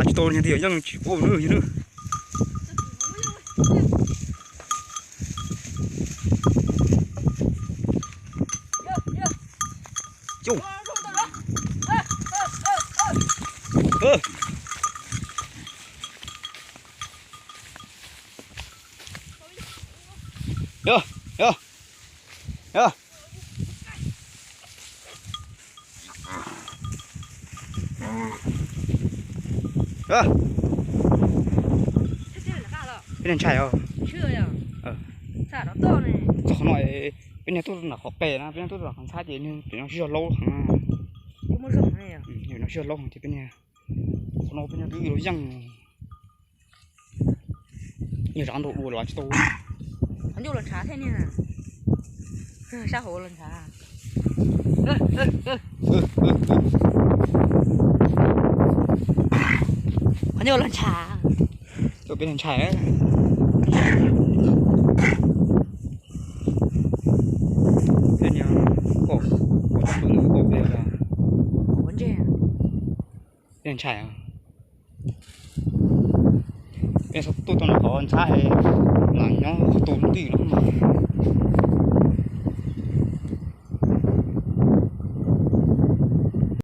Chỉ tôi nhà thì ở dân chỉ ôm nữa gì nữa. Chung. Yo, yo, yo. Ơ. Bên này chạy không? Chưa nhỉ? Xả nó to này. Sao nói bên này tôi là khó bè na, bên này tôi là không sai gì nên nó chưa lâu hả? Có một rừng này à? Nó chưa lâu thì bên này nó bên này cứ nó răng nhiều rắn độ đùa là tôi. Hắn vô lần trá thế này nè. Sao hồ lần trá à? Hắn vô lần trá. Tôi bên này chạy ấy. Bên nhà cổ tụi nó cổ về là Vấn đề à? bên này chạy à? Bên số tôi nó có chạy là nó tốn tỷ lắm mà.